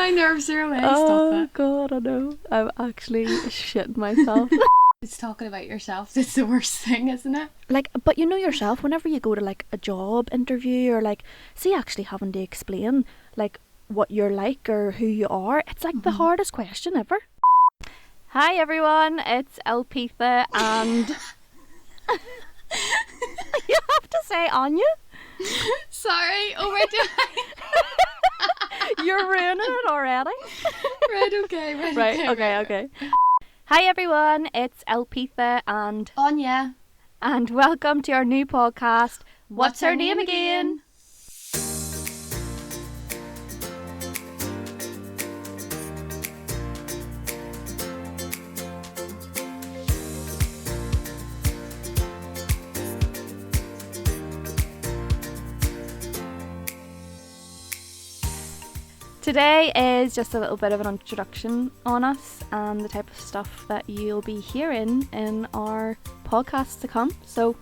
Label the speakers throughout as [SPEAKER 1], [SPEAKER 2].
[SPEAKER 1] My nerves are away. Stop
[SPEAKER 2] Oh
[SPEAKER 1] it.
[SPEAKER 2] God, I know. I'm actually shitting myself.
[SPEAKER 1] It's talking about yourself that's the worst thing, isn't it?
[SPEAKER 2] Like, but you know yourself, whenever you go to like a job interview or like, see, actually having to explain like what you're like or who you are, it's like the hardest question ever. Hi everyone, it's Elpitha and you have to say Áine.
[SPEAKER 1] Sorry. Oh, we're doing.
[SPEAKER 2] You're ruining it already.
[SPEAKER 1] Right. Okay.
[SPEAKER 2] Okay. Hi everyone, it's Elpitha and
[SPEAKER 1] Áine.
[SPEAKER 2] and welcome to our new podcast. What's her name again? Today is just a little bit of an introduction on us and the type of stuff that you'll be hearing in our podcasts to come. So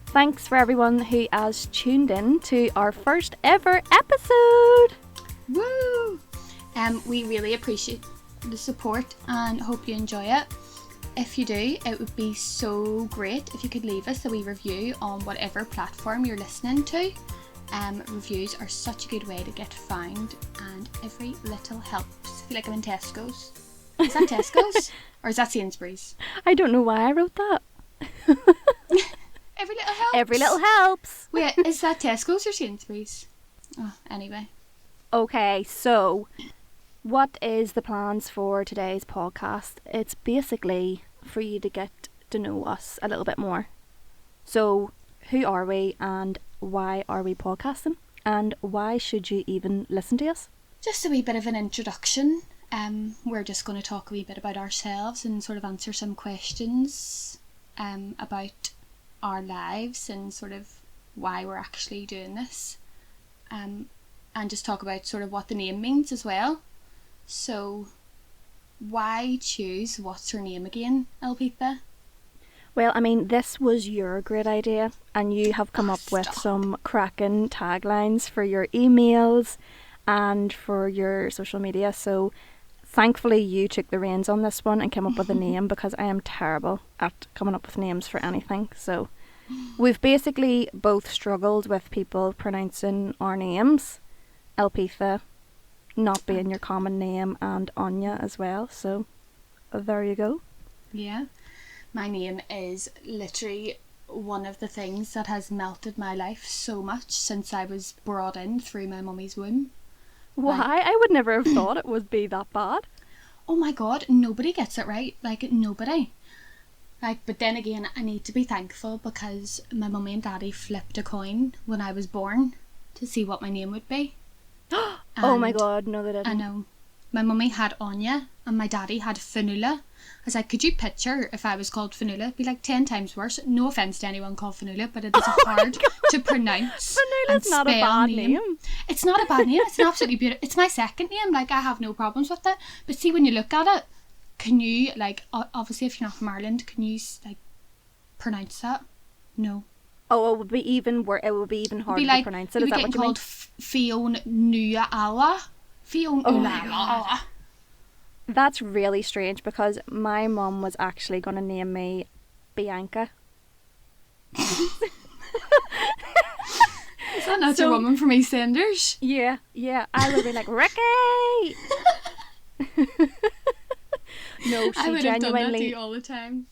[SPEAKER 2] thanks for everyone who has tuned in to our first ever episode.
[SPEAKER 1] Woo! We really appreciate the support and hope you enjoy it. If you do, it would be so great if you could leave us a wee review on whatever platform you're listening to. Reviews are such a good way to get found, and every little helps. I feel like I'm in Tesco's. Is that Tesco's? Or is that Sainsbury's?
[SPEAKER 2] I don't know why I wrote that.
[SPEAKER 1] Every little helps?
[SPEAKER 2] Every little helps.
[SPEAKER 1] Wait, is that Tesco's or Sainsbury's? Oh, anyway.
[SPEAKER 2] Okay, so what is the plans for today's podcast? It's basically for you to get to know us a little bit more. So, who are we and why are we podcasting? And why should you even listen to us?
[SPEAKER 1] Just a wee bit of an introduction. We're just going to talk a wee bit about ourselves and sort of answer some questions about our lives and sort of why we're actually doing this. And just talk about sort of what the name means as well. So, why choose What's Her Name Again, Elpitha?
[SPEAKER 2] Well, I mean, this was your great idea, and you have come up with some cracking taglines for your emails and for your social media. So, thankfully, you took the reins on this one and came up with a name, because I am terrible at coming up with names for anything. So, we've basically both struggled with people pronouncing our names. Elpitha not being your common name, and Áine as well. So, there you go.
[SPEAKER 1] Yeah. My name is literally one of the things that has melted my life so much since I was brought in through my mummy's womb.
[SPEAKER 2] Why? I would never have thought it would be that bad.
[SPEAKER 1] Oh my God, nobody gets it right. Like, nobody. But then again, I need to be thankful because my mummy and daddy flipped a coin when I was born to see what my name would be.
[SPEAKER 2] Oh my God, no they didn't.
[SPEAKER 1] I know. My mummy had Áine and my daddy had Fionnuala. I was like, could you picture if I was called Fionnuala? It'd be like 10 times worse. No offence to anyone called Fionnuala, but it is hard to pronounce.
[SPEAKER 2] Fionnuala's not a bad name.
[SPEAKER 1] It's not a bad name. It's an absolutely beautiful. It's my second name. Like, I have no problems with it. But see, when you look at it, can you, like, obviously if you're not from Ireland, can you, like, pronounce that? No.
[SPEAKER 2] Oh, it would be even harder to pronounce it. Is that what you mean?
[SPEAKER 1] Fionnuala. Fionnuala.
[SPEAKER 2] That's really strange because my mum was actually going to name me Bianca.
[SPEAKER 1] Is that not your woman from EastEnders?
[SPEAKER 2] Yeah. I would be like, Ricky! No,
[SPEAKER 1] I would have done that to you all the time.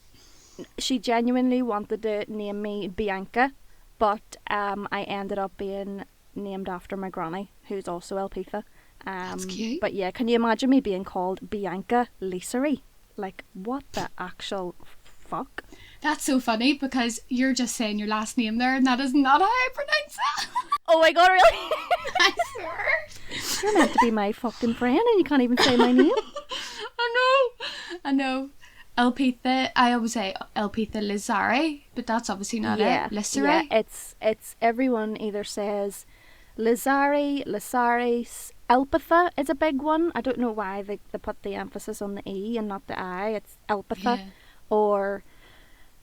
[SPEAKER 2] She genuinely wanted to name me Bianca, but I ended up being named after my granny, who's also Elpitha.
[SPEAKER 1] That's cute.
[SPEAKER 2] But yeah, can you imagine me being called Bianca Lisery? Like, what the actual fuck?
[SPEAKER 1] That's so funny because you're just saying your last name there and that is not how I pronounce it.
[SPEAKER 2] Oh my God, really?
[SPEAKER 1] I swear.
[SPEAKER 2] You're meant to be my fucking friend and you can't even say my name.
[SPEAKER 1] I know. Elpitha, I always say Elpitha Lizari, but that's obviously not it. Lisery.
[SPEAKER 2] Yeah, it's everyone either says Lizari, Lisaris. Elpitha is a big one. I don't know why they put the emphasis on the E and not the I. It's Elpitha.
[SPEAKER 1] Yeah.
[SPEAKER 2] Or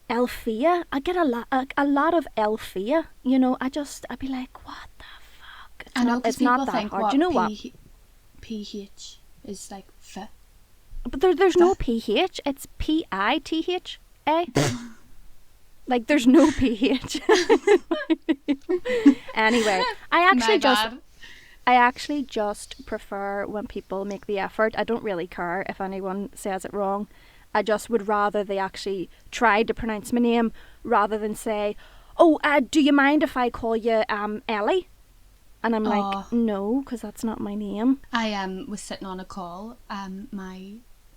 [SPEAKER 2] Elfia. I get a lot of Elfia. You know, I'd be like, what the fuck? It's not that hard. Do you know what?
[SPEAKER 1] PH. is like f.
[SPEAKER 2] But there's no PH. It's PITHA. Like, there's no PH. Anyway, I actually just prefer when people make the effort. I don't really care if anyone says it wrong. I just would rather they actually try to pronounce my name rather than say, "Oh, do you mind if I call you Ellie?" And I'm like, no, because that's not my name.
[SPEAKER 1] I was sitting on a call.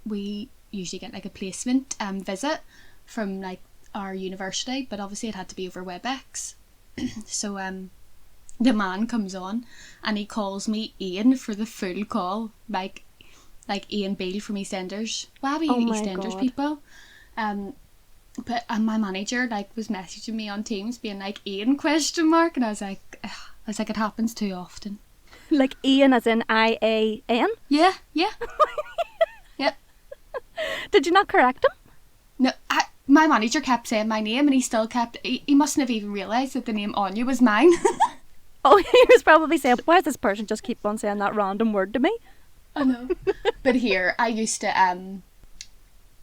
[SPEAKER 1] We usually get like a placement visit from like our university, but obviously it had to be over WebEx. So the man comes on and he calls me Ian for the full call, like Ian Beale from EastEnders. Wow, EastEnders people. But my manager like was messaging me on Teams being like Ian ? And I was like, it happens too often.
[SPEAKER 2] Like Ian as in IAN?
[SPEAKER 1] Yeah. Yeah.
[SPEAKER 2] Did you not correct him?
[SPEAKER 1] No, my manager kept saying my name and he mustn't have even realised that the name Áine was mine.
[SPEAKER 2] Oh, he was probably saying, why does this person just keep on saying that random word to me?
[SPEAKER 1] I know. But here, I used to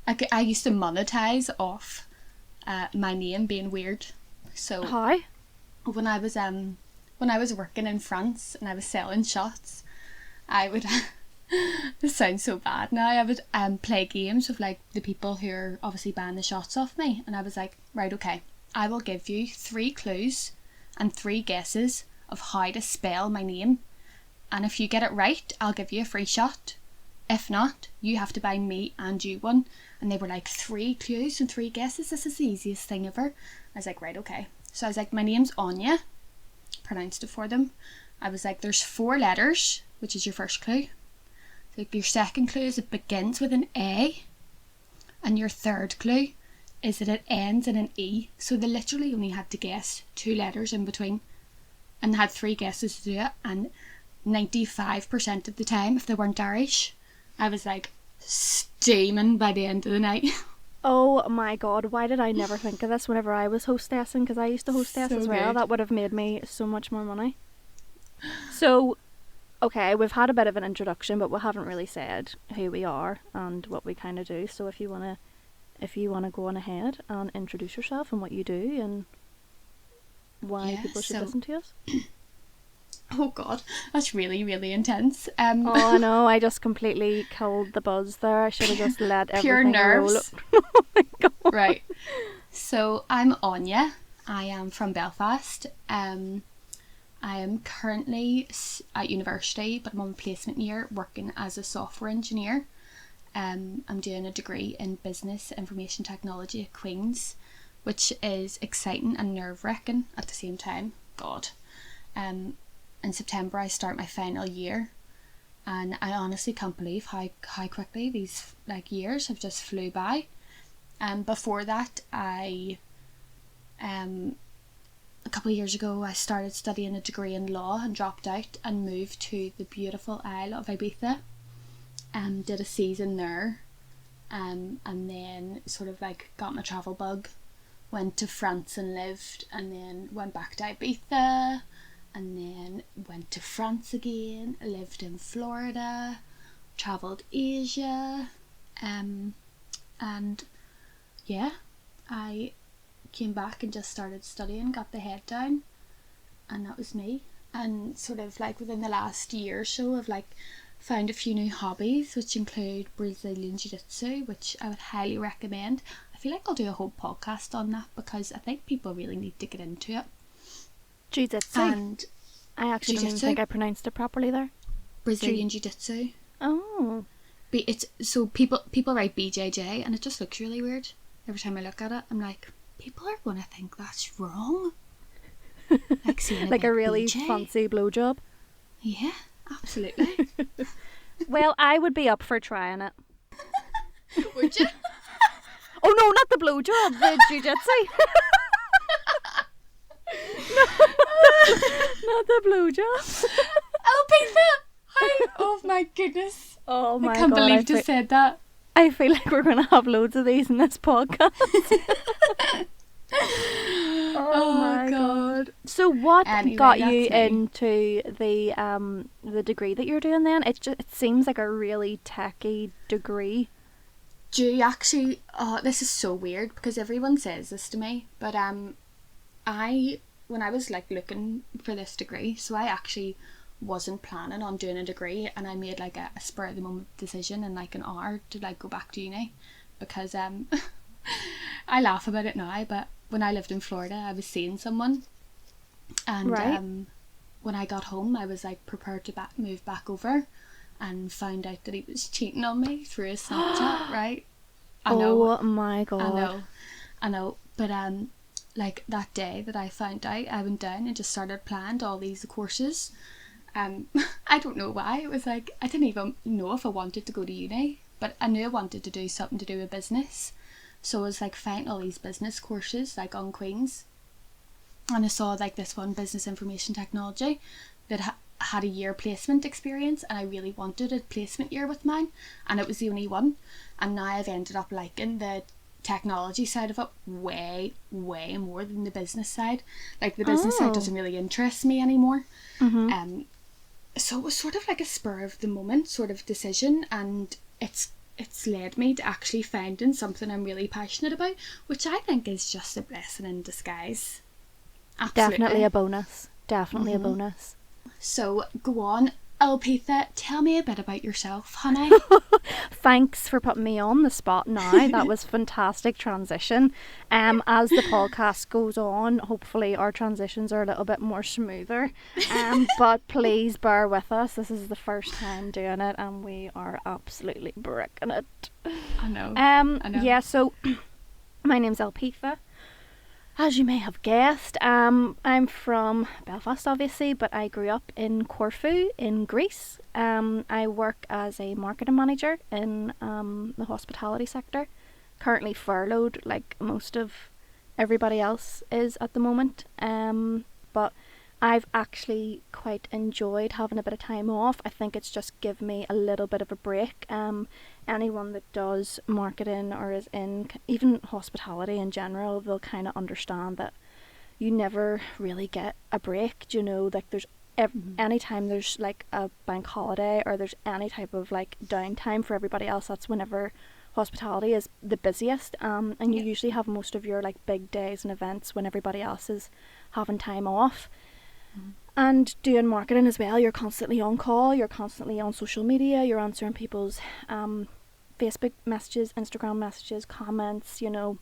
[SPEAKER 1] monetize off my name being weird. So
[SPEAKER 2] how?
[SPEAKER 1] When I was working in France and I was selling shots, I would this sounds so bad now, I would play games with like the people who are obviously buying the shots off me, and I was like, right, okay, I will give you 3 clues and 3 guesses of how to spell my name, and if you get it right, I'll give you a free shot. If not, you have to buy me and you one. And they were like, 3 clues and 3 guesses, this is the easiest thing ever. I was like, right, okay. So I was like, my name's Áine, pronounced it for them. I was like, there's 4 letters, which is your first clue. Like, your second clue is it begins with an A, and your third clue is that it ends in an E. So they literally only had to guess 2 letters in between, and they had 3 guesses to do it. And 95% of the time, if they weren't Irish, I was like steaming by the end of the night.
[SPEAKER 2] Oh my god, why did I never think of this whenever I was hostessing? Because I used to hostess as well. Good. That would have made me so much more money. So, okay, we've had a bit of an introduction, but we haven't really said who we are and what we kind of do. So if you wanna go on ahead and introduce yourself and what you do and why people should listen to us.
[SPEAKER 1] Oh god, that's really, really intense.
[SPEAKER 2] Oh no, I just completely killed the buzz there. I should have just let
[SPEAKER 1] pure
[SPEAKER 2] everything
[SPEAKER 1] nerves.
[SPEAKER 2] roll. Oh my god.
[SPEAKER 1] Right. So I'm Áine. I am from Belfast. I am currently at university, but I'm on placement year working as a software engineer. I'm doing a degree in business information technology at Queen's, which is exciting and nerve-wracking at the same time. God. In September I start my final year, and I honestly can't believe how quickly these like years have just flew by. Before that, a couple of years ago I started studying a degree in law and dropped out and moved to the beautiful Isle of Ibiza. Did a season there, and then sort of like got my travel bug, went to France and lived, and then went back to Ibiza, and then went to France again, lived in Florida, travelled Asia, and yeah, I came back and just started studying, got the head down, and that was me. And sort of like within the last year or so I've like found a few new hobbies, which include Brazilian Jiu-Jitsu, which I would highly recommend. I feel like I'll do a whole podcast on that because I think people really need to get into it.
[SPEAKER 2] Jiu-Jitsu.
[SPEAKER 1] And
[SPEAKER 2] I actually don't even think I pronounced it properly there.
[SPEAKER 1] Brazilian Jiu-Jitsu.
[SPEAKER 2] Oh.
[SPEAKER 1] It's so people write BJJ and it just looks really weird. Every time I look at it, I'm like, people are going to think that's wrong. Like seeing
[SPEAKER 2] like a really
[SPEAKER 1] BJ.
[SPEAKER 2] fancy blowjob.
[SPEAKER 1] Yeah, absolutely.
[SPEAKER 2] Well, I would be up for trying it.
[SPEAKER 1] Would you?
[SPEAKER 2] Oh no, not the blowjob, the jiu-jitsu. Not the blowjob.
[SPEAKER 1] Elpitha! Hi! Oh my goodness.
[SPEAKER 2] Oh my god.
[SPEAKER 1] I can't believe you said that.
[SPEAKER 2] I feel like we're going to have loads of these in this podcast. Oh my
[SPEAKER 1] God.
[SPEAKER 2] So what
[SPEAKER 1] Anyway,
[SPEAKER 2] got you
[SPEAKER 1] that's me.
[SPEAKER 2] into the degree that you're doing then? It seems like a really techy degree.
[SPEAKER 1] Do you actually? Oh, this is so weird because everyone says this to me, but when I was like looking for this degree, so I actually wasn't planning on doing a degree, and I made like a spur of the moment decision in like an hour to like go back to uni, because I laugh about it now, but when I lived in Florida, I was seeing someone, and
[SPEAKER 2] Right.
[SPEAKER 1] when I got home, I was like prepared to move back over, and found out that he was cheating on me through his Snapchat. Right? I know,
[SPEAKER 2] Oh my god.
[SPEAKER 1] I know, but like that day that I found out, I went down and just started planning all these courses. I don't know why. It was like I didn't even know if I wanted to go to uni, but I knew I wanted to do something to do with business. So I was like finding all these business courses like on Queen's, and I saw like this one, business information technology, that had a year placement experience, and I really wanted a placement year with mine, and it was the only one. And now I've ended up liking the technology side of it way more than the business side. Like the business side doesn't really interest me anymore. So it was sort of like a spur of the moment sort of decision, and it's led me to actually finding something I'm really passionate about, which I think is just a blessing in disguise. Absolutely.
[SPEAKER 2] Definitely a bonus. Definitely a bonus.
[SPEAKER 1] So go on, Elpitha, tell me a bit about yourself, honey.
[SPEAKER 2] Thanks for putting me on the spot now. That was fantastic transition. As the podcast goes on, hopefully our transitions are a little bit more smoother. But please bear with us. This is the first time doing it, and we are absolutely bricking it.
[SPEAKER 1] I know.
[SPEAKER 2] Yeah, so my name's Elpitha. As you may have guessed, I'm from Belfast, obviously, but I grew up in Corfu in Greece. I work as a marketing manager in the hospitality sector. Currently furloughed, like most of everybody else is at the moment. But I've actually quite enjoyed having a bit of time off. I think it's just given me a little bit of a break. Anyone that does marketing or is in even hospitality in general, they'll kind of understand that you never really get a break. Do you know, like there's anytime there's like a bank holiday or there's any type of like downtime for everybody else, that's whenever hospitality is the busiest. And you usually have most of your like big days and events when everybody else is having time off. And doing marketing as well, you're constantly on call, you're constantly on social media, you're answering people's Facebook messages, Instagram messages, comments, you know.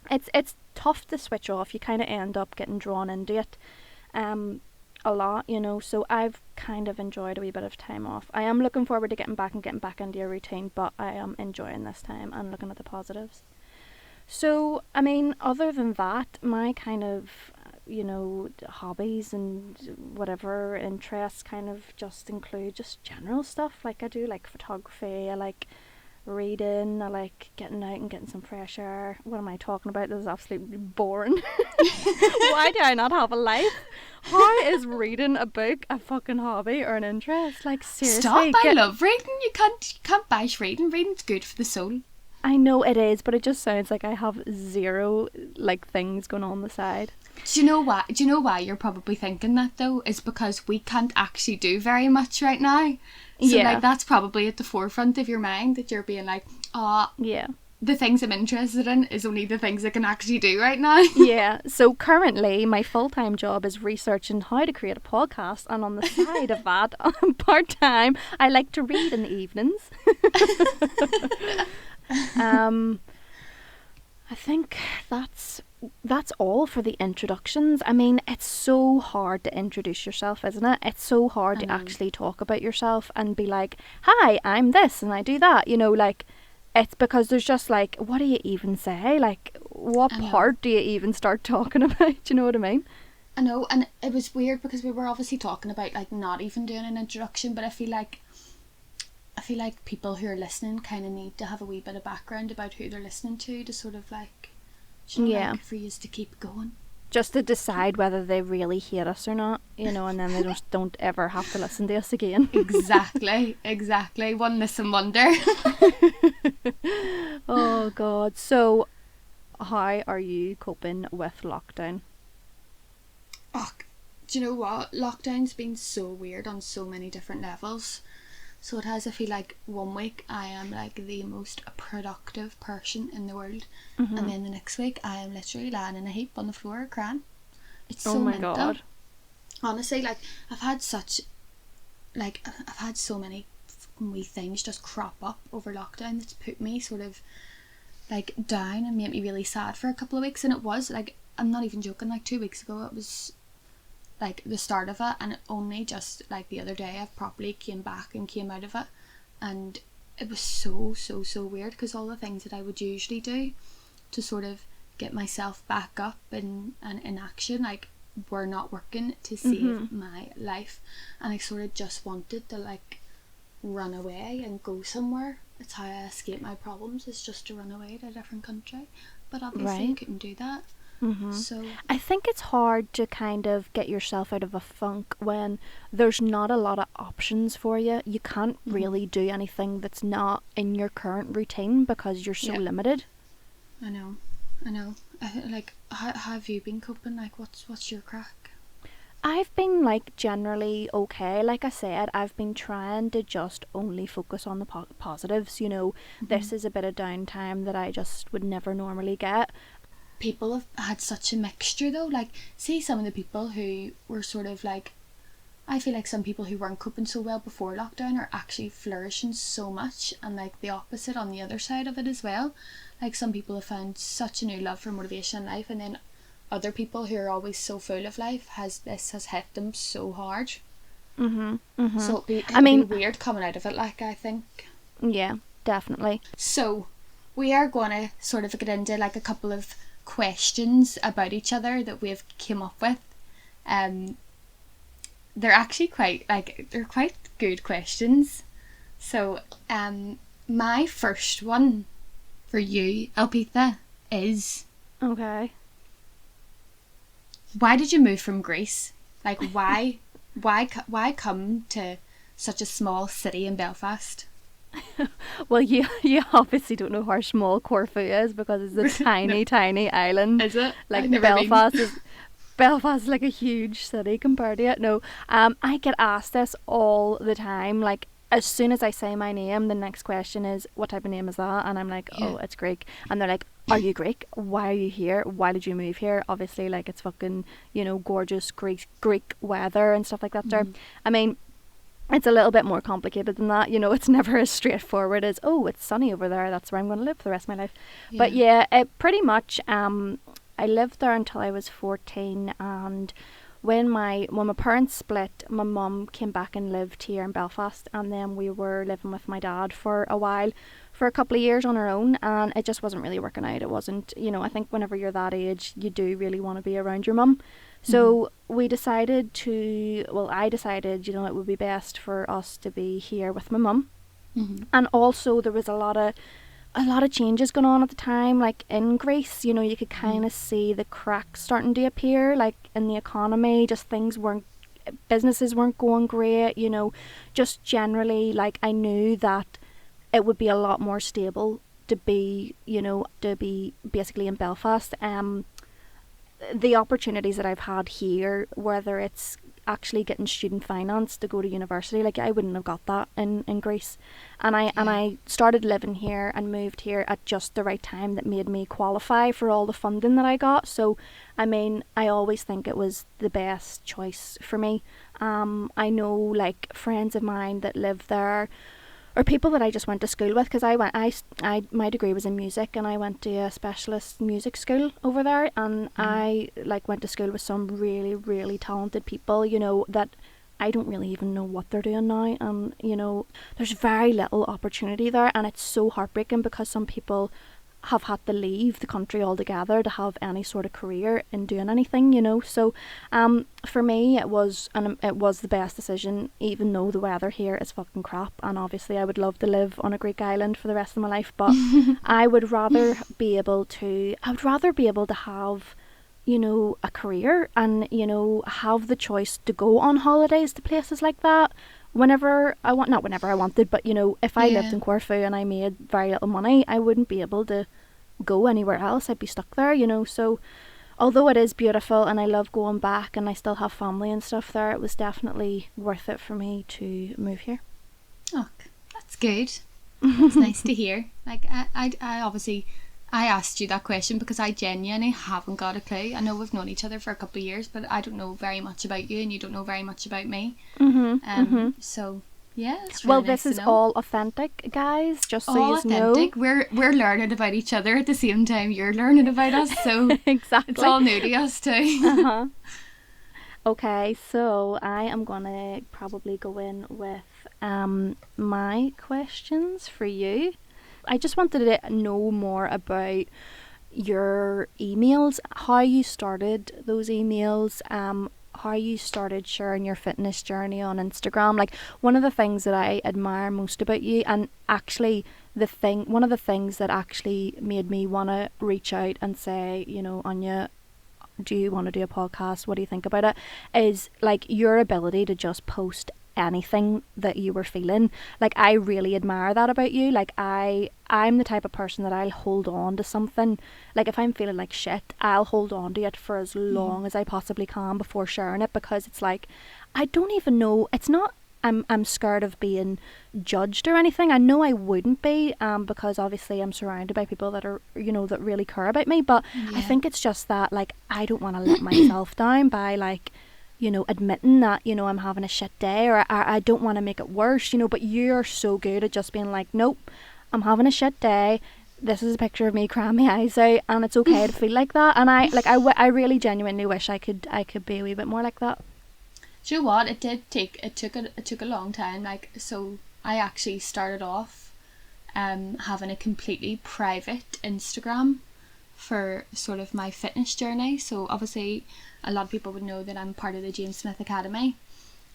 [SPEAKER 2] It's tough to switch off. You kind of end up getting drawn into it a lot, you know. So I've kind of enjoyed a wee bit of time off. I am looking forward to getting back into a routine, but I am enjoying this time and looking at the positives. So, I mean, other than that, my kind of you know, hobbies and whatever interests kind of just include just general stuff. Like I do like photography, I like reading, I like getting out and getting some fresh air. What am I talking about? This is absolutely boring. Why do I not have a life? How is reading a book a fucking hobby or an interest? Like seriously.
[SPEAKER 1] Stop, I love reading. You can't bash reading. Reading's good for the soul.
[SPEAKER 2] I know it is, but it just sounds like I have zero like things going on the side.
[SPEAKER 1] Do you know why you're probably thinking that though? Is because we can't actually do very much right now. So like that's probably at the forefront of your mind, that you're being like, the things I'm interested in is only the things I can actually do right now.
[SPEAKER 2] Yeah. So currently my full-time job is researching how to create a podcast, and on the side of that, part-time, I like to read in the evenings. I think that's all for the introductions. I mean, it's so hard to introduce yourself, isn't it? It's so hard to actually talk about yourself and be like, hi, I'm this and I do that. You know, like, it's because there's just like, what do you even say? Like, what part do you even start talking about? Do you know what I mean?
[SPEAKER 1] I know, and it was weird because we were obviously talking about like not even doing an introduction, but I feel like people who are listening kind of need to have a wee bit of background about who they're listening to sort of like, you know, like for you to keep going.
[SPEAKER 2] Just to decide whether they really hate us or not, you know, and then they just don't ever have to listen to us again. Exactly.
[SPEAKER 1] One listen wonder.
[SPEAKER 2] Oh God. So, how are you coping with lockdown?
[SPEAKER 1] Oh, do you know what? Lockdown's been so weird on so many different levels. So it has, I feel like one week I am like the most productive person in the world, and then the next week I am literally lying in a heap on the floor crying. It's so mental. God. Honestly, like I've had so many wee things just crop up over lockdown that's put me sort of like down and made me really sad for a couple of weeks. And it was like, I'm not even joking, like 2 weeks ago it was like the start of it, and it only just like the other day I've properly came back and came out of it, and it was so weird, because all the things that I would usually do to sort of get myself back up and in action, like, were not working to save my life, and I sort of just wanted to like run away and go somewhere. It's how I escape my problems, is just to run away to a different country, but obviously I couldn't do that. So
[SPEAKER 2] I think it's hard to kind of get yourself out of a funk when there's not a lot of options for you. You can't really do anything that's not in your current routine because you're so limited.
[SPEAKER 1] I know. Like, how have you been coping? Like, what's your crack?
[SPEAKER 2] I've been like generally okay. Like I said, I've been trying to just only focus on the positives. You know, this is a bit of downtime that I just would never normally get.
[SPEAKER 1] People have had such a mixture though. Like, see some of the people who were sort of like, I feel like some people who weren't coping so well before lockdown are actually flourishing so much, and like the opposite on the other side of it as well. Like, some people have found such a new love for motivation in life, and then other people who are always so full of life has hit them so hard. So it'll be weird coming out of it, like, I think.
[SPEAKER 2] Yeah, definitely.
[SPEAKER 1] So we are going to sort of get into like a couple of questions about each other that we've came up with. They're actually quite good questions. So my first one for you, Elpitha, is,
[SPEAKER 2] okay,
[SPEAKER 1] why did you move from Greece? Like, why come to such a small city in Belfast?
[SPEAKER 2] Well, you obviously don't know how small Corfu is, because it's a tiny island.
[SPEAKER 1] Is it?
[SPEAKER 2] Like, Belfast is like a huge city compared to it. No, I get asked this all the time. Like, as soon as I say my name, the next question is, what type of name is that? And I'm like, oh, it's Greek. And they're like, are you Greek? Why are you here? Why did you move here? Obviously, like, it's fucking, you know, gorgeous Greek weather and stuff like that there. I mean, it's a little bit more complicated than that. You know, it's never as straightforward as, oh, it's sunny over there, that's where I'm going to live for the rest of my life. But yeah, it pretty much, I lived there until I was 14, and when my parents split, my mum came back and lived here in Belfast, and then we were living with my dad for a while, for a couple of years on our own, and it just wasn't really working out. It wasn't, you know, I think whenever you're that age, you do really want to be around your mum. So I decided, you know, it would be best for us to be here with my mum. And also there was a lot of changes going on at the time, like in Greece. You know, you could kind of see the cracks starting to appear, like in the economy. Just businesses weren't going great, you know. Just generally, like, I knew that it would be a lot more stable to be basically in Belfast. The opportunities that I've had here, whether it's actually getting student finance to go to university, like, I wouldn't have got that in Greece, and I started living here and moved here at just the right time that made me qualify for all the funding that I got. So I mean, I always think it was the best choice for me. I know, like, friends of mine that live there, or people that I just went to school with, because my degree was in music, and I went to a specialist music school over there, and I like went to school with some really, really talented people, you know, that I don't really even know what they're doing now, and you know, there's very little opportunity there, and it's so heartbreaking because some people have had to leave the country altogether to have any sort of career in doing anything, you know. So for me it was the best decision, even though the weather here is fucking crap, and obviously I would love to live on a Greek island for the rest of my life, but I would rather be able to have, you know, a career, and, you know, have the choice to go on holidays to places like that whenever I want, not whenever I wanted, but, you know, if I lived in Corfu and I made very little money, I wouldn't be able to go anywhere else. I'd be stuck there, you know. So although it is beautiful and I love going back and I still have family and stuff there, it was definitely worth it for me to move here.
[SPEAKER 1] Oh, that's good. That's nice to hear. Like, I obviously, I asked you that question because I genuinely haven't got a clue. I know we've known each other for a couple of years, but I don't know very much about you and you don't know very much about me. So yeah, it's really
[SPEAKER 2] Well,
[SPEAKER 1] nice
[SPEAKER 2] this is
[SPEAKER 1] to know.
[SPEAKER 2] all authentic, guys, just so
[SPEAKER 1] All
[SPEAKER 2] you
[SPEAKER 1] authentic.
[SPEAKER 2] know.
[SPEAKER 1] We're learning about each other at the same time you're learning about us, so
[SPEAKER 2] Exactly.
[SPEAKER 1] it's all new to us too.
[SPEAKER 2] Uh-huh. Okay, so I am gonna probably go in with my questions for you. I just wanted to know more about your emails, how you started those emails, how you started sharing your fitness journey on Instagram. Like, one of the things that I admire most about you, and actually one of the things that actually made me want to reach out and say, you know, Áine, do you want to do a podcast? What do you think about it? Is like your ability to just post anything that you were feeling. Like, I really admire that about you. Like, I'm the type of person that I'll hold on to something. Like, if I'm feeling like shit, I'll hold on to it for as long as I possibly can before sharing it, because it's like, I don't even know, it's not I'm scared of being judged or anything. I know I wouldn't be, because obviously I'm surrounded by people that are, you know, that really care about me, but I think it's just that, like, I don't want to let myself down by, like, you know, admitting that, you know, I'm having a shit day, or I don't want to make it worse, you know. But you're so good at just being like, nope, I'm having a shit day, this is a picture of me crying my eyes out, and it's okay to feel like that. And I really genuinely wish I could be a wee bit more like that.
[SPEAKER 1] Do you know what? It took a long time. Like, so I actually started off having a completely private Instagram for sort of my fitness journey. So obviously a lot of people would know that I'm part of the James Smith Academy.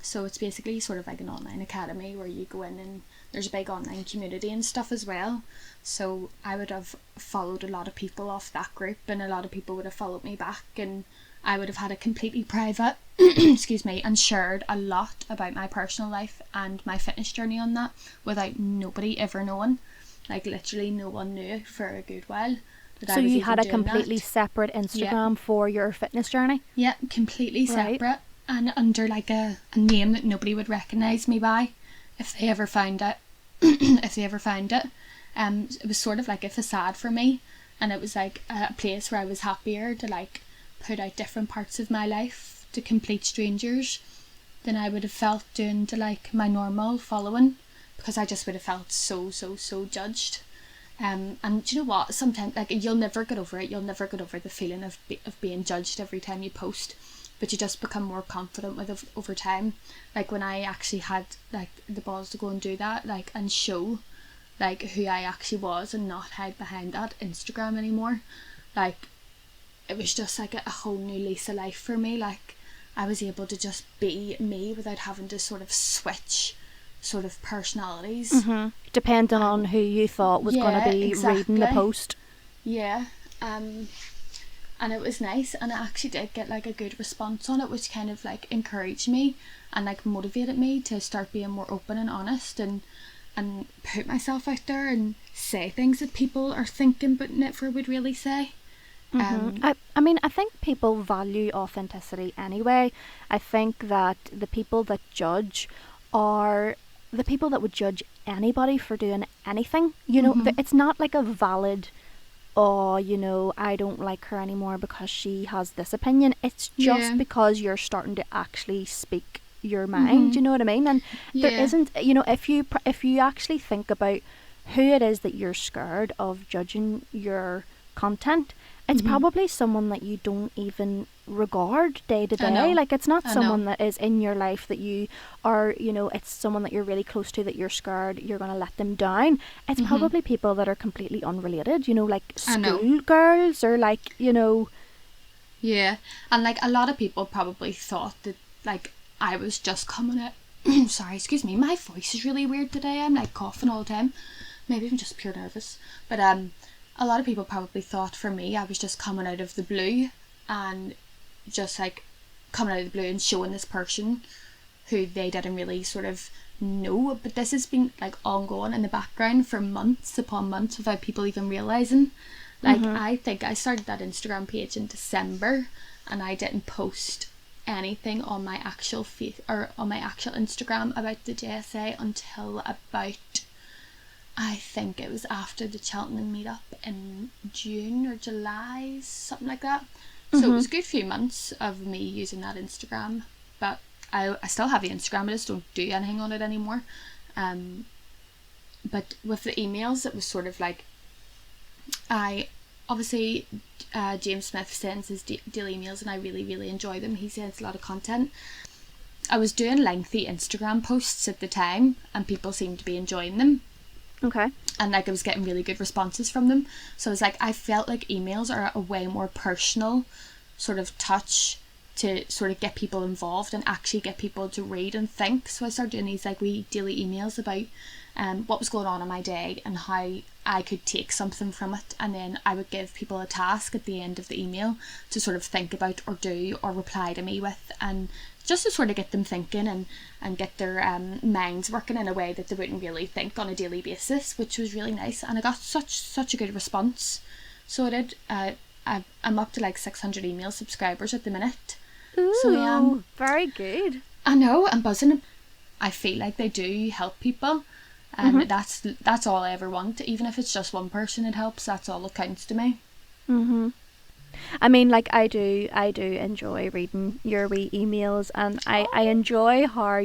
[SPEAKER 1] So it's basically sort of like an online academy where you go in and there's a big online community and stuff as well. So I would have followed a lot of people off that group, and a lot of people would have followed me back, and I would have had a completely private excuse me, and shared a lot about my personal life and my fitness journey on that without nobody ever knowing. Like, literally no one knew for a good while that I was. So
[SPEAKER 2] you had a completely separate Instagram for your fitness journey?
[SPEAKER 1] Yeah, completely separate, and under like a name that nobody would recognise me by if they ever found it. It was sort of like a facade for me, and it was like a place where I was happier to like put out different parts of my life to complete strangers than I would have felt doing to like my normal following, because I just would have felt so judged. And do you know what, sometimes, like, you'll never get over it, you'll never get over the feeling of being judged every time you post, but you just become more confident with it over time. Like, when I actually had like the balls to go and do that, like, and show like who I actually was and not hide behind that Instagram anymore, like, it was just like a whole new lease of life for me. Like, I was able to just be me without having to sort of switch sort of personalities.
[SPEAKER 2] Depending on who you thought was going to be reading the post.
[SPEAKER 1] Yeah. And it was nice, and I actually did get like a good response on it, which kind of like encouraged me and like motivated me to start being more open and honest, and put myself out there and say things that people are thinking but never would really say.
[SPEAKER 2] I mean, I think people value authenticity anyway. I think that the people that judge are the people that would judge anybody for doing anything. You know, it's not like a valid, oh, you know, I don't like her anymore because she has this opinion. It's just because you're starting to actually speak your mind, you know what I mean? And there isn't, you know, if you actually think about who it is that you're scared of judging your content, it's probably someone that you don't even regard day to day. Like, it's not someone that is in your life that you are, you know, it's someone that you're really close to that you're scared you're going to let them down. It's probably people that are completely unrelated, you know, like school girls, or like, you know.
[SPEAKER 1] Yeah, and like a lot of people probably thought that like I was just coming out sorry, excuse me, my voice is really weird today. I'm like coughing all the time. Maybe I'm just pure nervous. But a lot of people probably thought for me I was just coming out of the blue, and just like coming out of the blue and showing this person who they didn't really sort of know. But this has been like ongoing in the background for months upon months without people even realising. Like, I think I started that Instagram page in December, and I didn't post anything on my actual on my actual Instagram about the JSA until about, I think it was after the Cheltenham meetup in June or July, something like that. So it was a good few months of me using that Instagram, but I still have the Instagram, I just don't do anything on it anymore. But with the emails, it was sort of like, I obviously James Smith sends his daily emails, and I really, really enjoy them. He sends a lot of content. I was doing lengthy Instagram posts at the time, and people seemed to be enjoying them.
[SPEAKER 2] Okay.
[SPEAKER 1] And like, I was getting really good responses from them. So I was like, I felt like emails are a way more personal sort of touch to sort of get people involved and actually get people to read and think. So I started doing these like wee daily emails about what was going on in my day and how I could take something from it, and then I would give people a task at the end of the email to sort of think about or do or reply to me with, and just to sort of get them thinking and get their minds working in a way that they wouldn't really think on a daily basis, which was really nice. And I got such a good response. So I did. I'm up to like 600 email subscribers at the minute.
[SPEAKER 2] Ooh,
[SPEAKER 1] so I am.
[SPEAKER 2] Very good.
[SPEAKER 1] I know, I'm buzzing. I feel like they do help people, and that's all I ever want. Even if it's just one person it helps, that's all that counts to me.
[SPEAKER 2] I mean, like, I do enjoy reading your wee emails, and I enjoy how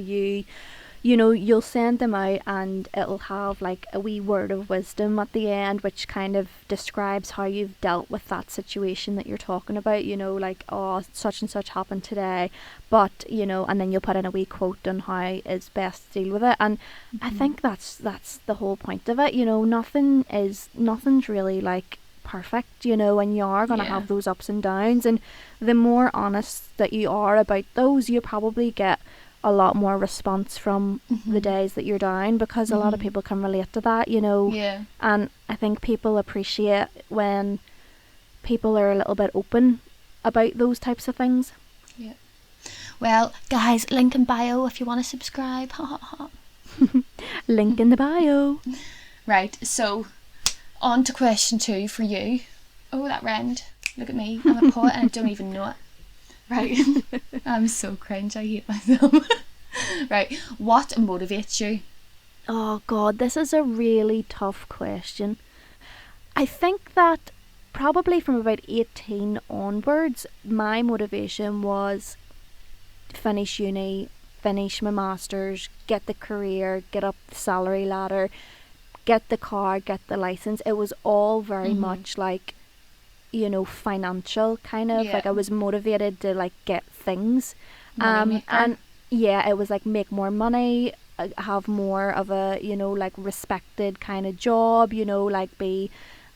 [SPEAKER 2] you'll send them out and it'll have like a wee word of wisdom at the end, which kind of describes how you've dealt with that situation that you're talking about, like, oh, such and such happened today, but and then you'll put in a wee quote on how it's best to deal with it. And I think that's the whole point of it. Nothing's really like perfect, and you are going to have those ups and downs, and the more honest that you are about those, you probably get a lot more response from the days that you're down, because a lot of people can relate to that, and I think people appreciate when people are a little bit open about those types of things.
[SPEAKER 1] Well, guys, link in bio if you want to subscribe.
[SPEAKER 2] Link in the bio.
[SPEAKER 1] Right, so on to question 2 for you. Oh, that rhymed. Look at me, I'm a poet and I don't even know it. Right. I'm so cringe, I hate myself. Right, what motivates you?
[SPEAKER 2] Oh God, this is a really tough question. I think that probably from about 18 onwards, my motivation was finish uni, finish my masters, get the career, get up the salary ladder, get the car, get the license. It was all very much like, financial kind of, like I was motivated to like get things, and it was like make more money, have more of a like respected kind of job, like be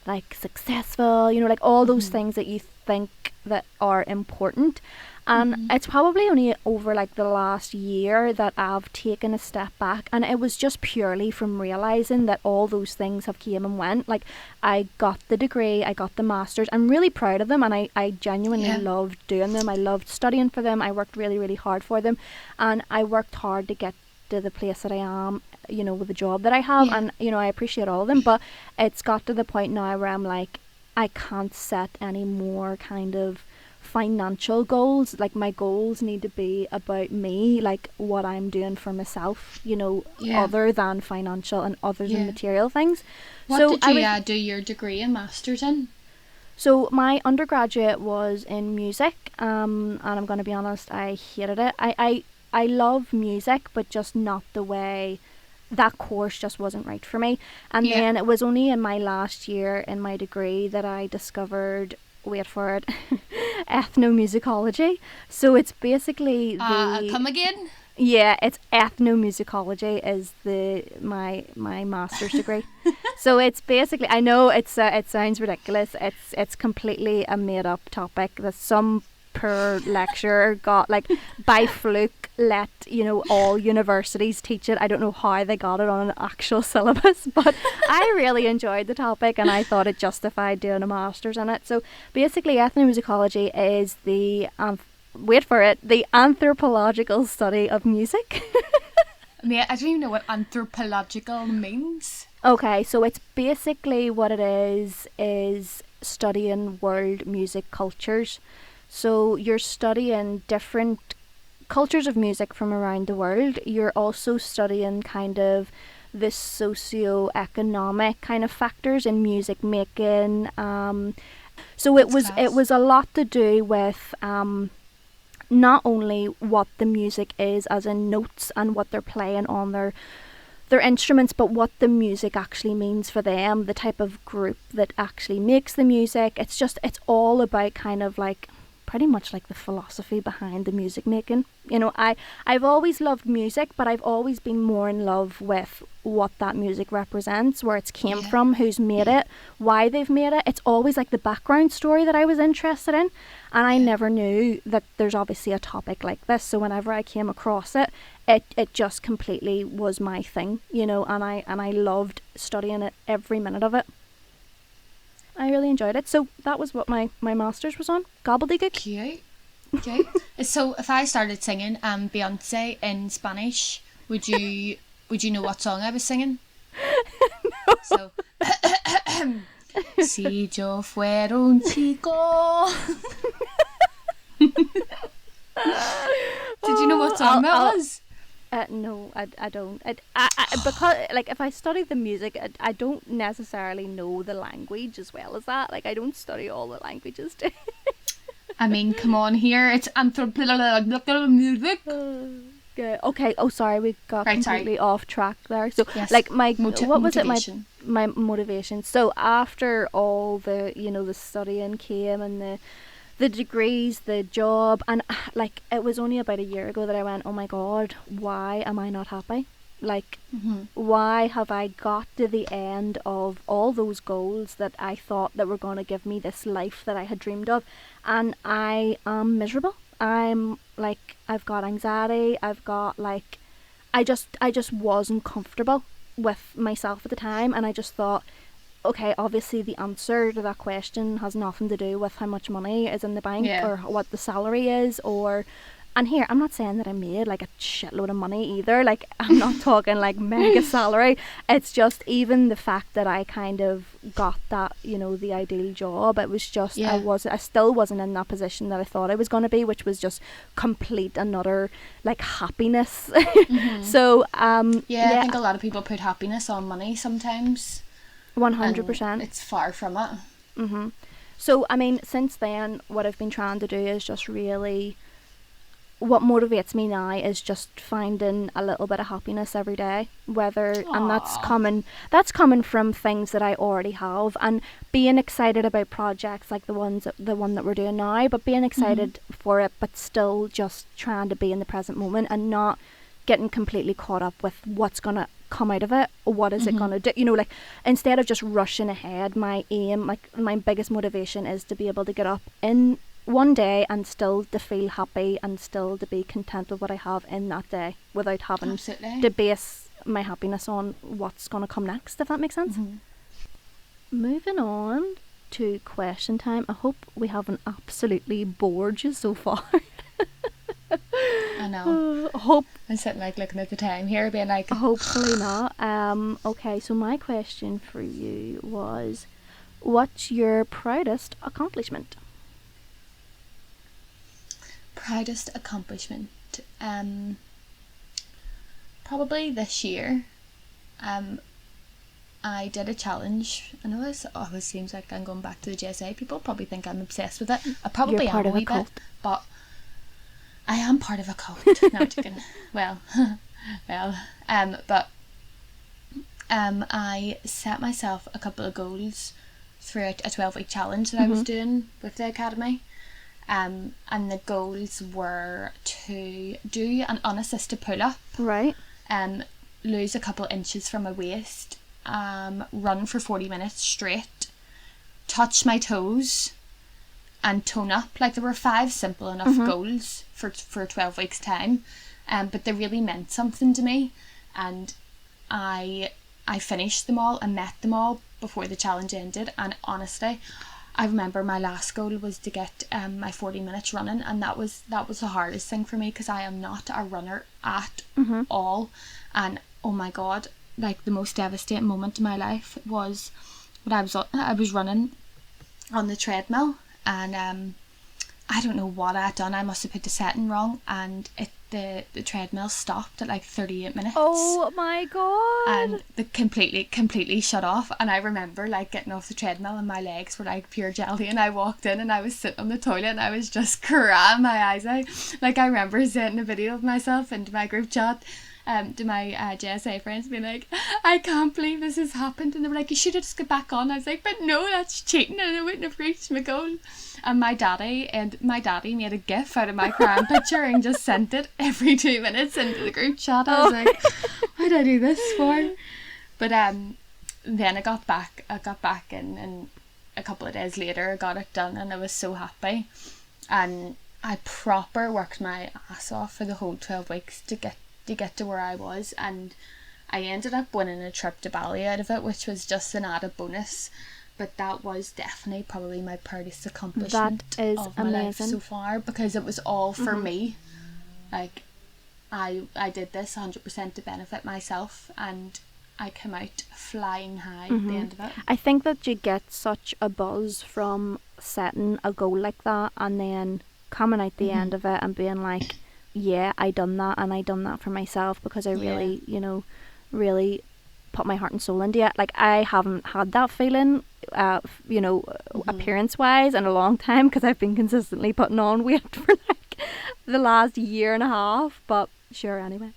[SPEAKER 2] like successful, like all those things that you think that are important. And it's probably only over like the last year that I've taken a step back, and it was just purely from realising that all those things have came and went. Like, I got the degree, I got the masters, I'm really proud of them, and I genuinely loved doing them. I loved studying for them, I worked really, really hard for them, and I worked hard to get to the place that I am, with the job that I have, and I appreciate all of them. But it's got to the point now where I'm like, I can't set any more kind of financial goals. Like, my goals need to be about me, like what I'm doing for myself, other than financial and other than material things.
[SPEAKER 1] What did you do your degree and masters in?
[SPEAKER 2] So my undergraduate was in music, and I'm going to be honest, I hated it. I love music, but just not the way. That course just wasn't right for me. And then it was only in my last year in my degree that I discovered, wait for it, ethnomusicology. So it's basically
[SPEAKER 1] come again?
[SPEAKER 2] Yeah, it's ethnomusicology is my master's degree. So it's basically, I know it sounds ridiculous. It's completely a made up topic that some poor lecturer got, like, by fluke, let all universities teach it. I don't know how they got it on an actual syllabus, but I really enjoyed the topic and I thought it justified doing a master's in it. So basically ethnomusicology is the wait for it, the anthropological study of music.
[SPEAKER 1] I don't even know what anthropological means.
[SPEAKER 2] Okay, so it's basically what it is studying world music cultures. So you're studying different cultures of music from around the world. You're also studying kind of the socio-economic kind of factors in music making. So it was a lot to do with not only what the music is, as in notes and what they're playing on their instruments, but what the music actually means for them, the type of group that actually makes the music. It's all about kind of like pretty much like the philosophy behind the music making. You know, I've always loved music, but I've always been more in love with what that music represents, where it's came from, who's made it, why they've made it. It's always like the background story that I was interested in, and I never knew that there's obviously a topic like this. So whenever I came across it, it just completely was my thing, you know, and I loved studying it, every minute of it. I really enjoyed it. So that was what my master's was on. Gobbledygook.
[SPEAKER 1] Cute. So if I started singing Beyonce in Spanish, would you know what song I was singing?
[SPEAKER 2] No.
[SPEAKER 1] So Si yo fuera un chico. Did you know what song that was?
[SPEAKER 2] No, I don't. I because like if I study the music, I don't necessarily know the language as well as that. Like I don't study all the languages.
[SPEAKER 1] I mean, come on here. It's anthropological music.
[SPEAKER 2] Okay. Oh, sorry, we got completely off track there. So, like my what was
[SPEAKER 1] motivation.
[SPEAKER 2] it? My motivation. So after all the the studying came and the degrees, the job, and like it was only about a year ago that I went, oh my god, why am I not happy? Like, why have I got to the end of all those goals that I thought that were going to give me this life that I had dreamed of, and I am miserable. I'm like, I've got anxiety, I've got like, I just wasn't comfortable with myself at the time, and I just thought, okay, obviously the answer to that question has nothing to do with how much money is in the bank or what the salary is, and here, I'm not saying that I made like a shitload of money either, like I'm not talking like mega salary. It's just even the fact that I kind of got that, the ideal job. It was just, I still wasn't in that position that I thought I was going to be, which was just complete another like happiness. So I
[SPEAKER 1] think a lot of people put happiness on money sometimes.
[SPEAKER 2] 100%.
[SPEAKER 1] It's far from it.
[SPEAKER 2] So I mean, since then, what I've been trying to do is just really, what motivates me now is just finding a little bit of happiness every day, and that's coming from things that I already have, and being excited about projects like the one that we're doing now, but being excited for it, but still just trying to be in the present moment and not getting completely caught up with what's gonna come out of it, or what is it gonna do, like instead of just rushing ahead. My aim, like my biggest motivation, is to be able to get up in one day and still to feel happy and still to be content with what I have in that day, without having to base my happiness on what's going to come next, if that makes sense. Moving on to question time. I hope we haven't absolutely bored you so far.
[SPEAKER 1] I know. I'm sitting like looking at the time here being like,
[SPEAKER 2] hopefully not. Okay, so my question for you was, what's your proudest accomplishment?
[SPEAKER 1] Proudest accomplishment, probably this year. I did a challenge. I know this always seems like I'm going back to the JSA. People probably think I'm obsessed with it. I probably am a wee bit, but I am part of a cult. No, I'm joking. But I set myself a couple of goals throughout a 12-week challenge that I was doing with the academy. And the goals were to do an unassisted pull-up,
[SPEAKER 2] right?
[SPEAKER 1] Lose a couple inches from my waist, run for 40 minutes straight, touch my toes, and tone up. Like, there were 5 simple enough goals for 12 weeks time, but they really meant something to me, and I finished them all and met them all before the challenge ended. And honestly, I remember my last goal was to get my 40 minutes running, and that was the hardest thing for me, because I am not a runner at all. And oh my god, like the most devastating moment in my life was when I was running on the treadmill, and I don't know what I had done. I must have put the setting wrong, and the treadmill stopped at like 38 minutes.
[SPEAKER 2] Oh my god.
[SPEAKER 1] And the completely shut off. And I remember like getting off the treadmill and my legs were like pure jelly, and I walked in and I was sitting on the toilet and I was just crying my eyes out. Like, I remember sending a video of myself into my group chat to my JSA friends, being like, I can't believe this has happened. And they were like, you should have just got back on. I was like, but no, that's cheating and I wouldn't have reached my goal. And my daddy made a gif out of my crying picture and just sent it every 2 minutes into the group chat. I was like, what did I do this for? But then I got back and a couple of days later I got it done, and I was so happy. And I proper worked my ass off for the whole 12 weeks to get to where I was, and I ended up winning a trip to Bali out of it, which was just an added bonus. But that was definitely probably my proudest accomplishment of my life so far, because it was all for me. Like, I did this 100% to benefit myself, and I came out flying high at the end of it.
[SPEAKER 2] I think that you get such a buzz from setting a goal like that and then coming out the end of it and being like, yeah, I done that, and I done that for myself because I really, really put my heart and soul into it. Like, I haven't had that feeling, appearance wise in a long time, because I've been consistently putting on weight for like the last year and a half, but sure, anyway.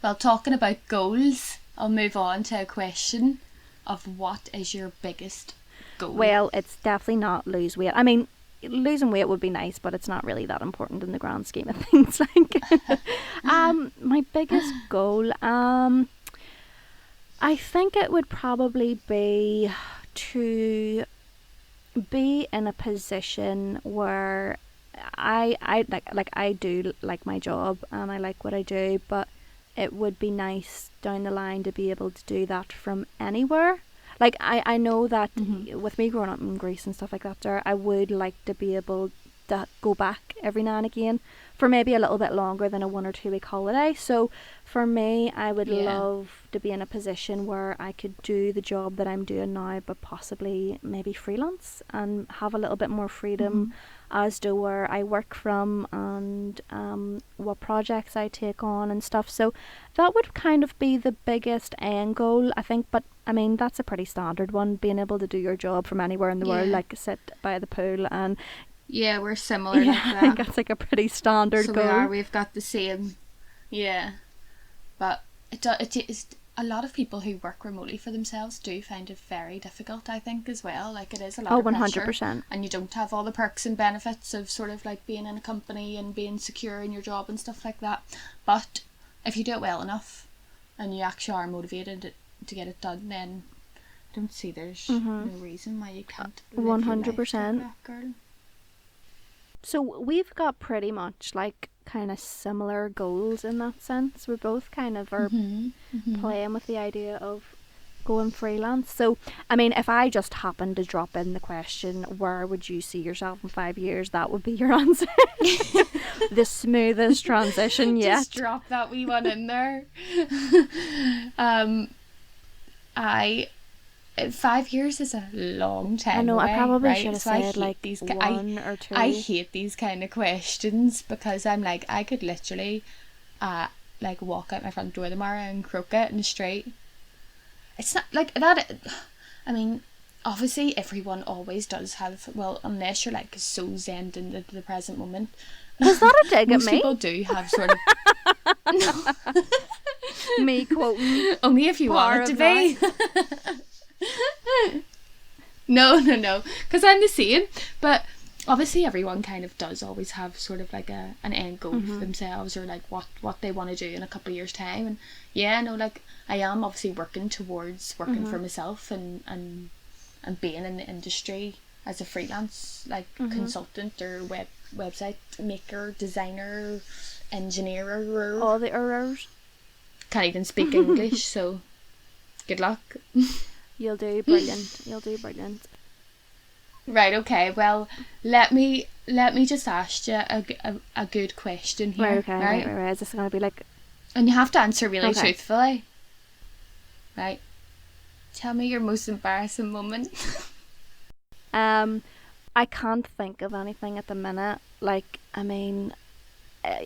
[SPEAKER 1] Well, talking about goals, I'll move on to a question of what is your biggest goal?
[SPEAKER 2] Well, it's definitely not lose weight. I mean, losing weight would be nice, but it's not really that important in the grand scheme of things. Like, my biggest goal, I think it would probably be to be in a position where I do like my job and I like what I do, but it would be nice down the line to be able to do that from anywhere. Like, I know that with me growing up in Greece and stuff like that there, I would like to be able to go back every now and again for maybe a little bit longer than a 1 or 2 week holiday. So for me, I would love to be in a position where I could do the job that I'm doing now, but possibly maybe freelance and have a little bit more freedom as to where I work from and what projects I take on and stuff. So that would kind of be the biggest end goal, I think. But I mean, that's a pretty standard one, being able to do your job from anywhere in the world, like sit by the pool and...
[SPEAKER 1] Yeah, we're similar like that.
[SPEAKER 2] I think that's like a pretty standard goal.
[SPEAKER 1] We've got the same. Yeah. But it is... A lot of people who work remotely for themselves do find it very difficult, I think, as well. Like, it is a lot of pressure.
[SPEAKER 2] 100%.
[SPEAKER 1] And you don't have all the perks and benefits of sort of like being in a company and being secure in your job and stuff like that. But if you do it well enough and you actually are motivated to get it done, then I don't see there's no reason why you can't live 100%. Like that, girl.
[SPEAKER 2] So we've got pretty much like kind of similar goals in that sense. We both kind of are playing with the idea of going freelance. So, I mean, if I just happened to drop in the question, where would you see yourself in 5 years, that would be your answer. The smoothest transition yet.
[SPEAKER 1] Just drop that wee one in there. 5 years is a long time.
[SPEAKER 2] I know,
[SPEAKER 1] away,
[SPEAKER 2] I probably
[SPEAKER 1] right?
[SPEAKER 2] should have
[SPEAKER 1] so
[SPEAKER 2] said like 1 or 2.
[SPEAKER 1] I hate these kind of questions because I'm like, I could literally like walk out my front door tomorrow and croak it in the street. It's not like that. I mean, obviously everyone always does have, well, unless you're like so zen in the present moment.
[SPEAKER 2] Was that a dig at me?
[SPEAKER 1] Most people do have sort of
[SPEAKER 2] me quoting
[SPEAKER 1] only if you want it to be. No, because I'm the same. But obviously everyone kind of does always have sort of like an end goal for themselves, or like what they want to do in a couple of years time. And yeah, no, like I am obviously working towards working for myself and being in the industry as a freelance like consultant or website maker, designer, engineer,
[SPEAKER 2] all the errors.
[SPEAKER 1] Can't even speak English, so good luck.
[SPEAKER 2] You'll do brilliant.
[SPEAKER 1] Right, okay, well, let me just ask you a good question here.
[SPEAKER 2] Right, okay, right. Is this going to be like...
[SPEAKER 1] And you have to answer really truthfully. Right. Tell me your most embarrassing moment.
[SPEAKER 2] I can't think of anything at the minute. Like, I mean,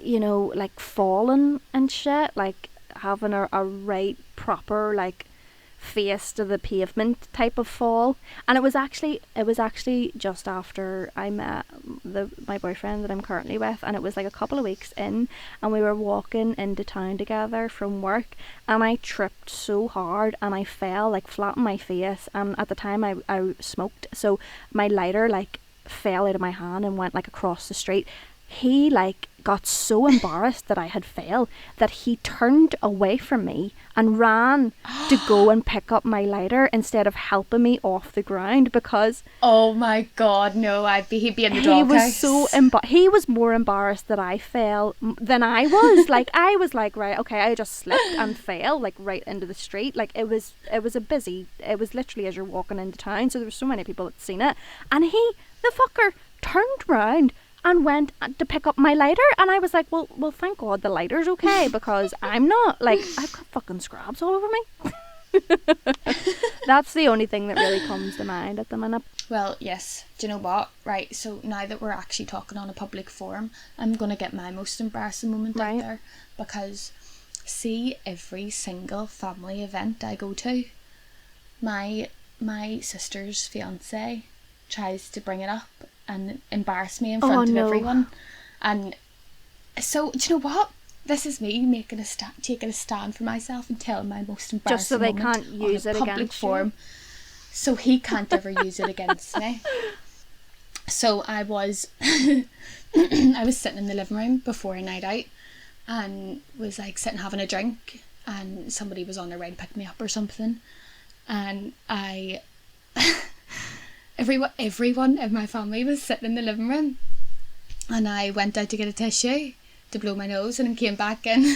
[SPEAKER 2] you know, like falling and shit, like having a right proper like face to the pavement type of fall. And it was actually just after I met my boyfriend that I'm currently with, and it was like a couple of weeks in, and we were walking into town together from work, and I tripped so hard and I fell like flat on my face, and at the time I smoked, so my lighter like fell out of my hand and went like across the street. He like got so embarrassed that I had fell that he turned away from me and ran to go and pick up my lighter instead of helping me off the ground, because
[SPEAKER 1] Oh my god, no, he'd be in the
[SPEAKER 2] he
[SPEAKER 1] doghouse.
[SPEAKER 2] was so he was more embarrassed that I fell than I was. Like, I was like, right, okay, I just slipped and fell like right into the street. Like, it was literally as you're walking into town, so there were so many people that seen it, and the fucker turned round and went to pick up my lighter, and I was like, well, thank God the lighter's okay, because I'm not, like, I've got fucking scrabs all over me. That's the only thing that really comes to mind at the minute.
[SPEAKER 1] Well, yes. Do you know what? Right, so now that we're actually talking on a public forum, I'm going to get my most embarrassing moment out there, because see, every single family event I go to, my sister's fiance tries to bring it up and embarrass me in front of everyone. And so, do you know what? This is me taking a stand for myself and telling my most embarrassing
[SPEAKER 2] just so they
[SPEAKER 1] moment
[SPEAKER 2] can't use it
[SPEAKER 1] public
[SPEAKER 2] against
[SPEAKER 1] forum, so he can't ever use it against me. So I was I was sitting in the living room before a night out, and was like sitting having a drink, and somebody was on their way to pick me up or something, and everyone in my family was sitting in the living room, and I went out to get a tissue to blow my nose, and then came back in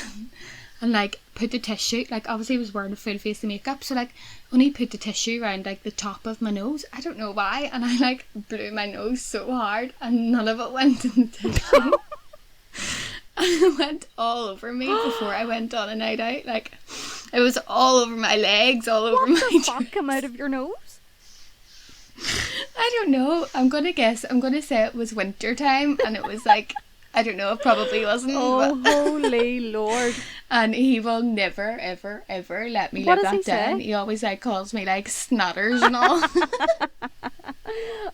[SPEAKER 1] and like put the tissue, like obviously I was wearing a full face of makeup, so like only put the tissue around like the top of my nose, I don't know why, and I like blew my nose so hard and none of it went in the tissue. And it went all over me before I went on a night out, like it was all over my legs, all over my
[SPEAKER 2] What the fuck come out of your nose?
[SPEAKER 1] I don't know. I'm gonna say it was winter time, and it was like, I don't know, it probably wasn't.
[SPEAKER 2] Oh, holy Lord.
[SPEAKER 1] And he will never, ever, ever let me live that down. He always like calls me like snotters and all.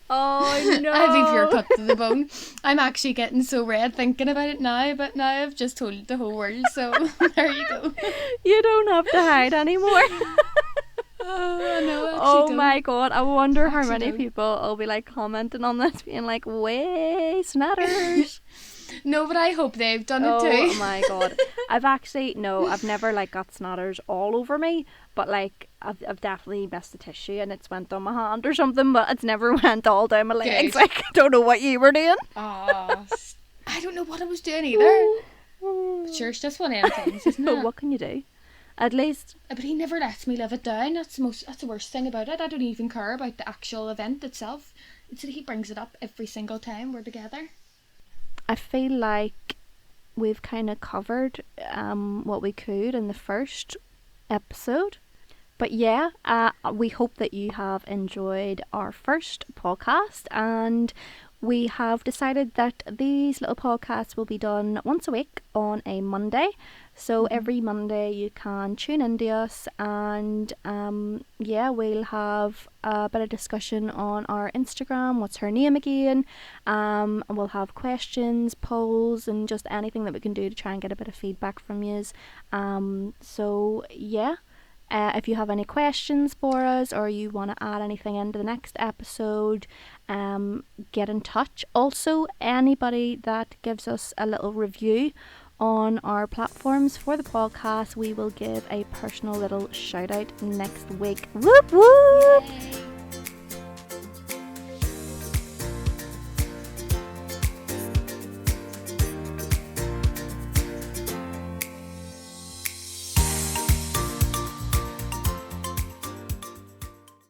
[SPEAKER 2] Oh no.
[SPEAKER 1] I'd be pure cut to the bone. I'm actually getting so red thinking about it now, but now I've just told the whole world, so there you go.
[SPEAKER 2] You don't have to hide anymore.
[SPEAKER 1] Oh, no,
[SPEAKER 2] oh my god, I wonder how many people will be like commenting on this being like, way snotters.
[SPEAKER 1] No, but I hope they've done it too.
[SPEAKER 2] Oh my god. I've never like got snotters all over me, but like I've definitely missed the tissue and it's went on my hand or something, but it's never went all down my legs. Like, I don't know what you were doing.
[SPEAKER 1] I don't know what I was doing either. But sure, it's just one of them things, isn't it?
[SPEAKER 2] What can you do? At least.
[SPEAKER 1] But he never lets me live it down. That's the worst thing about it. I don't even care about the actual event itself. It's that he brings it up every single time we're together.
[SPEAKER 2] I feel like we've kind of covered what we could in the first episode. But yeah, we hope that you have enjoyed our first podcast, and we have decided that these little podcasts will be done once a week on a Monday. So every Monday you can tune into us, and we'll have a bit of discussion on our Instagram, what's her name again, and we'll have questions, polls, and just anything that we can do to try and get a bit of feedback from yous. If you have any questions for us, or you want to add anything into the next episode, get in touch. Also, anybody that gives us a little review on our platforms for the podcast, we will give a personal little shout out next week. Whoop whoop! Yay.